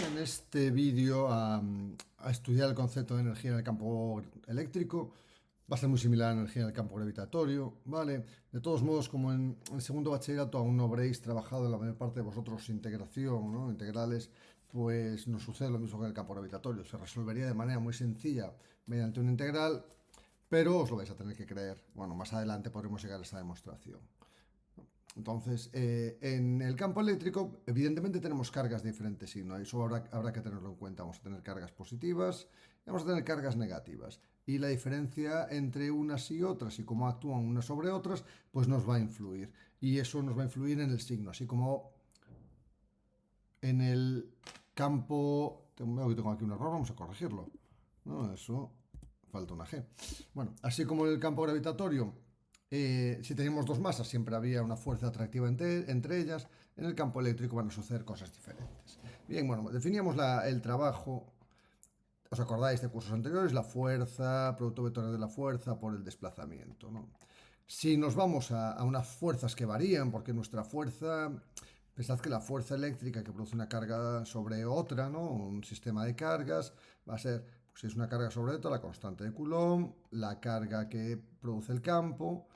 En este vídeo a estudiar el concepto de energía en el campo eléctrico. Va a ser muy similar a la energía en el campo gravitatorio, ¿vale? De todos modos, como en segundo bachillerato aún no habréis trabajado en la mayor parte de vosotros integración, ¿no? Integrales, pues nos sucede lo mismo que en el campo gravitatorio. Se resolvería de manera muy sencilla mediante una integral, pero os lo vais a tener que creer. Bueno, más adelante podremos llegar a esa demostración. Entonces, en el campo eléctrico, evidentemente tenemos cargas de diferentes signos, y eso habrá que tenerlo en cuenta. Vamos a tener cargas positivas y vamos a tener cargas negativas. Y la diferencia entre unas y otras y cómo actúan unas sobre otras, pues nos va a influir. Y eso nos va a influir en el signo, así como en el campo... Veo que tengo aquí un error, vamos a corregirlo. No, eso, falta una G. Bueno, así como en el campo gravitatorio, si teníamos dos masas, siempre había una fuerza atractiva entre ellas. En el campo eléctrico van a suceder cosas diferentes. Bien, bueno, definíamos el trabajo. ¿Os acordáis de cursos anteriores? La fuerza, producto vectorial de la fuerza por el desplazamiento, ¿no? Si nos vamos a unas fuerzas que varían, porque nuestra fuerza, pensad que la fuerza eléctrica que produce una carga sobre otra, ¿no? Un sistema de cargas, va a ser, pues, si es una carga sobre otra, la constante de Coulomb, la carga que produce el campo,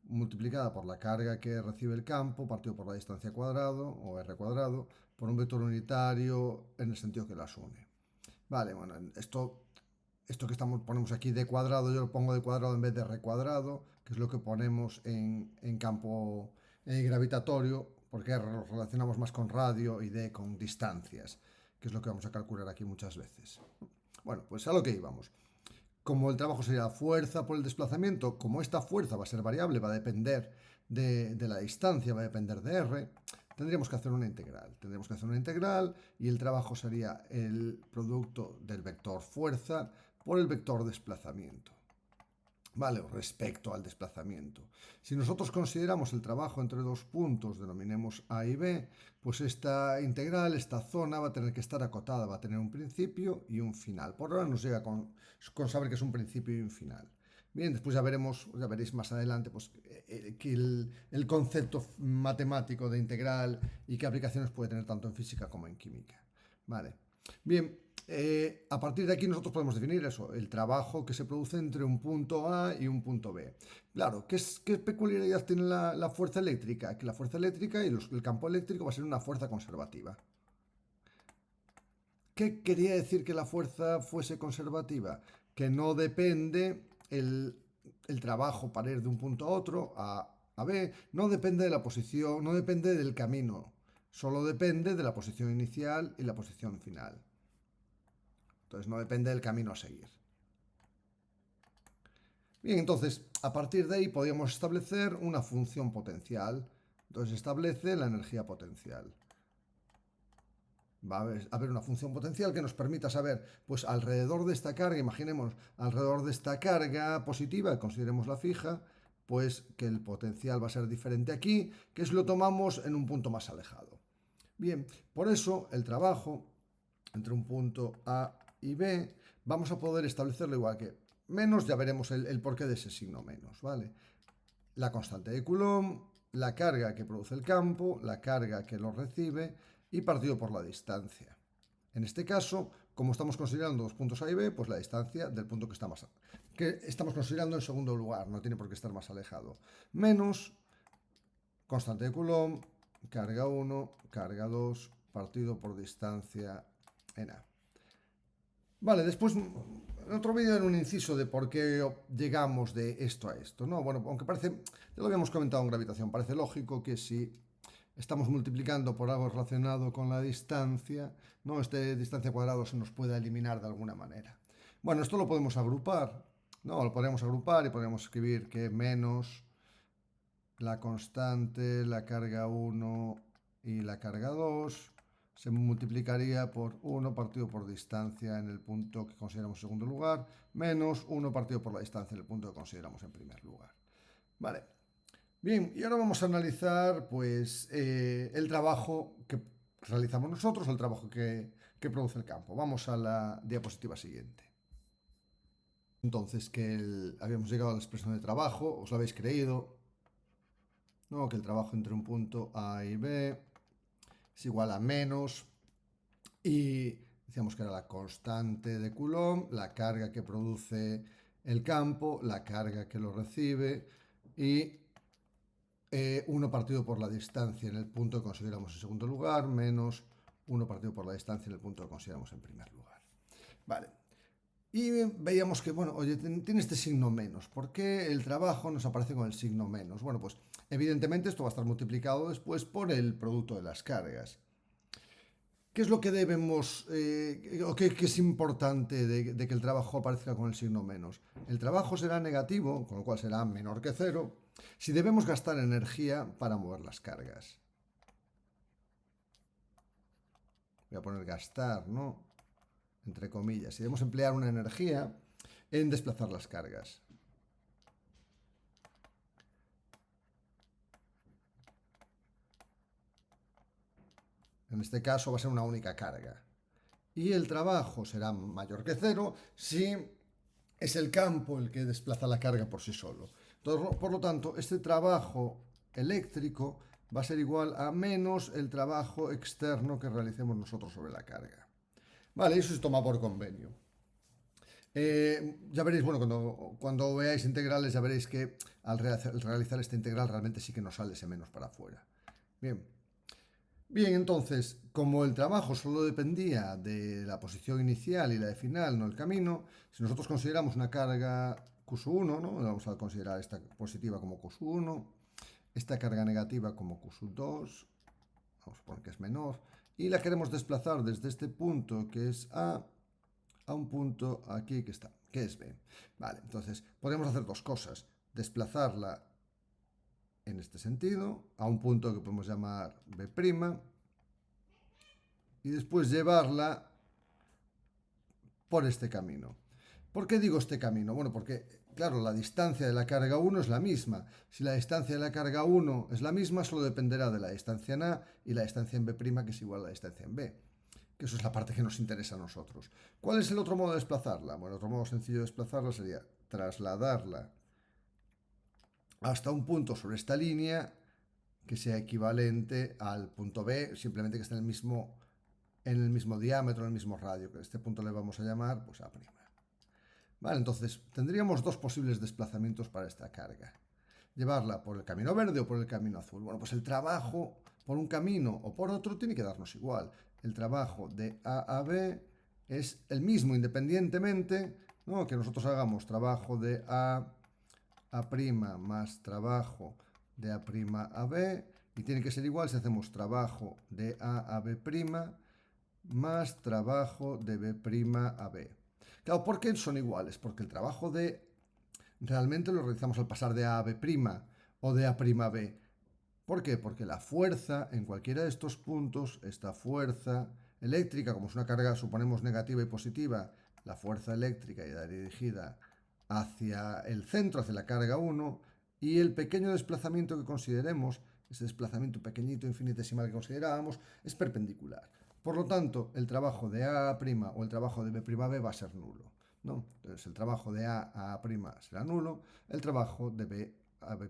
multiplicada por la carga que recibe el campo, partido por la distancia cuadrado, o r cuadrado, por un vector unitario en el sentido que las une. Vale, bueno, esto que ponemos aquí de cuadrado, yo lo pongo de cuadrado en vez de r cuadrado, que es lo que ponemos en campo gravitatorio, porque r lo relacionamos más con radio y d con distancias, que es lo que vamos a calcular aquí muchas veces. Bueno, pues a lo que íbamos. Como el trabajo sería la fuerza por el desplazamiento, como esta fuerza va a ser variable, va a depender de la distancia, va a depender de r, tendríamos que hacer una integral. Tendríamos que hacer una integral y el trabajo sería el producto del vector fuerza por el vector desplazamiento. Vale, respecto al desplazamiento. Si nosotros consideramos el trabajo entre dos puntos, denominemos A y B, pues esta integral, esta zona, va a tener que estar acotada, va a tener un principio y un final. Por ahora nos llega con saber que es un principio y un final. Bien, después ya veremos, ya veréis más adelante, pues, que el concepto matemático de integral y qué aplicaciones puede tener tanto en física como en química. Vale. Bien, a partir de aquí nosotros podemos definir eso, el trabajo que se produce entre un punto A y un punto B. Claro, ¿qué peculiaridad tiene la fuerza eléctrica? Que la fuerza eléctrica y el campo eléctrico va a ser una fuerza conservativa. ¿Qué quería decir que la fuerza fuese conservativa? Que no depende el trabajo para ir de un punto a otro, a B, no depende de la posición, no depende del camino, solo depende de la posición inicial y la posición final. Entonces no depende del camino a seguir. Bien, entonces, a partir de ahí podríamos establecer una función potencial. Entonces establece la energía potencial. Va a haber una función potencial que nos permita saber, pues alrededor de esta carga, imaginemos, alrededor de esta carga positiva, consideremos la fija, pues que el potencial va a ser diferente aquí, que si lo tomamos en un punto más alejado. Bien, por eso el trabajo entre un punto A y B, vamos a poder establecerlo igual que menos, ya veremos el porqué de ese signo menos, ¿vale? La constante de Coulomb, la carga que produce el campo, la carga que lo recibe y partido por la distancia. En este caso, como estamos considerando dos puntos A y B, pues la distancia del punto que estamos considerando en segundo lugar, no tiene por qué estar más alejado, menos constante de Coulomb, carga 1, carga 2, partido por distancia en A. Vale, después en otro vídeo en un inciso de por qué llegamos de esto a esto, ¿no? Bueno, aunque parece, ya lo habíamos comentado en gravitación, parece lógico que si estamos multiplicando por algo relacionado con la distancia, ¿no? Este distancia cuadrado se nos pueda eliminar de alguna manera. Bueno, esto lo podemos agrupar, ¿no? Lo podemos agrupar y podemos escribir que menos la constante, la carga 1 y la carga 2 se multiplicaría por 1 partido por distancia en el punto que consideramos en segundo lugar, menos 1 partido por la distancia en el punto que consideramos en primer lugar. Vale. Bien, y ahora vamos a analizar, pues, el trabajo que realizamos nosotros, el trabajo que produce el campo. Vamos a la diapositiva siguiente. Entonces, habíamos llegado a la expresión de trabajo, os lo habéis creído, ¿no? Que el trabajo entre un punto A y B es igual a menos, y decíamos que era la constante de Coulomb, la carga que produce el campo, la carga que lo recibe, y 1 partido por la distancia en el punto que consideramos en segundo lugar, menos 1 partido por la distancia en el punto que consideramos en primer lugar. Vale. Y veíamos que, bueno, oye, tiene este signo menos. ¿Por qué el trabajo nos aparece con el signo menos? Bueno, pues evidentemente esto va a estar multiplicado después por el producto de las cargas. ¿Qué es lo que debemos, o qué es importante de que el trabajo aparezca con el signo menos? El trabajo será negativo, con lo cual será menor que cero, si debemos gastar energía para mover las cargas. Voy a poner gastar, ¿no? Entre comillas. Si debemos emplear una energía en desplazar las cargas. En este caso va a ser una única carga. Y el trabajo será mayor que cero si es el campo el que desplaza la carga por sí solo. Entonces, por lo tanto, este trabajo eléctrico va a ser igual a menos el trabajo externo que realicemos nosotros sobre la carga. Vale, eso se toma por convenio. Ya veréis, bueno, cuando veáis integrales ya veréis que al realizar esta integral realmente sí que nos sale ese menos para afuera. Bien. Bien, entonces, como el trabajo solo dependía de la posición inicial y la de final, no el camino, si nosotros consideramos una carga Q1, ¿no? Vamos a considerar esta positiva como Q1, esta carga negativa como Q2, vamos a poner que es menor, y la queremos desplazar desde este punto que es a un punto aquí que está, que es B. Vale, entonces podemos hacer dos cosas, desplazarla en este sentido, a un punto que podemos llamar B', y después llevarla por este camino. ¿Por qué digo este camino? Bueno, porque, claro, la distancia de la carga 1 es la misma. Si la distancia de la carga 1 es la misma, solo dependerá de la distancia en A y la distancia en B', que es igual a la distancia en B. Que eso es la parte que nos interesa a nosotros. ¿Cuál es el otro modo de desplazarla? Bueno, otro modo sencillo de desplazarla sería trasladarla hasta un punto sobre esta línea que sea equivalente al punto B, simplemente que esté en el mismo diámetro, en el mismo radio, que a este punto le vamos a llamar pues A'. Vale, entonces tendríamos dos posibles desplazamientos para esta carga. Llevarla por el camino verde o por el camino azul. Bueno, pues el trabajo por un camino o por otro tiene que darnos igual. El trabajo de A a B es el mismo independientemente, ¿no? Que nosotros hagamos trabajo de A más trabajo de A' a B, y tiene que ser igual si hacemos trabajo de A B' más trabajo de B' a B. Claro, ¿por qué son iguales? Porque el trabajo de realmente lo realizamos al pasar de A a B' o de A' a B. ¿Por qué? Porque la fuerza en cualquiera de estos puntos, esta fuerza eléctrica, como es una carga, suponemos, negativa y positiva, la fuerza eléctrica irá dirigida hacia el centro, hacia la carga 1, y el pequeño desplazamiento que consideremos, ese desplazamiento pequeñito, infinitesimal que considerábamos, es perpendicular. Por lo tanto, el trabajo de A' o el trabajo de B' va a ser nulo, ¿no? Entonces, el trabajo de A a A' será nulo, el trabajo de B a B',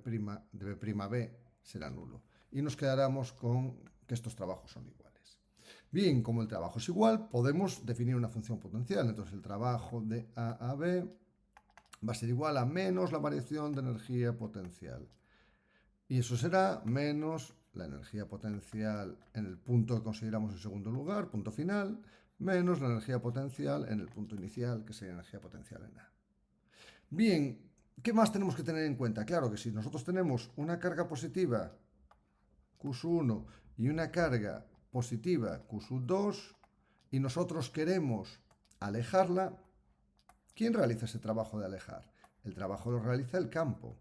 de B' a B será nulo. Y nos quedaremos con que estos trabajos son iguales. Bien, como el trabajo es igual, podemos definir una función potencial. Entonces, el trabajo de A a B va a ser igual a menos la variación de energía potencial. Y eso será menos la energía potencial en el punto que consideramos en segundo lugar, punto final, menos la energía potencial en el punto inicial, que sería energía potencial en A. Bien, ¿qué más tenemos que tener en cuenta? Claro que si nosotros tenemos una carga positiva, Q1, y una carga positiva, Q2, y nosotros queremos alejarla, ¿quién realiza ese trabajo de alejar? El trabajo lo realiza el campo.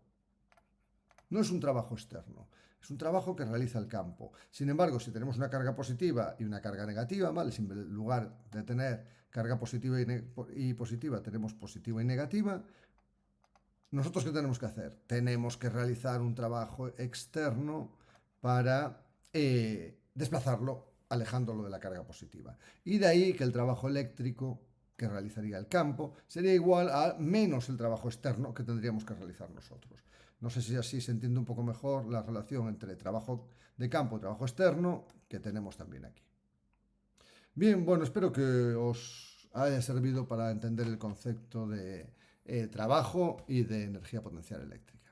No es un trabajo externo, es un trabajo que realiza el campo. Sin embargo, si tenemos una carga positiva y una carga negativa, ¿vale? Si en lugar de tener carga positiva y positiva tenemos positiva y negativa, ¿nosotros qué tenemos que hacer? Tenemos que realizar un trabajo externo para desplazarlo, alejándolo de la carga positiva. Y de ahí que el trabajo eléctrico que realizaría el campo sería igual a menos el trabajo externo que tendríamos que realizar nosotros. No sé si así se entiende un poco mejor la relación entre trabajo de campo y trabajo externo que tenemos también aquí. Bien, bueno, espero que os haya servido para entender el concepto de trabajo y de energía potencial eléctrica.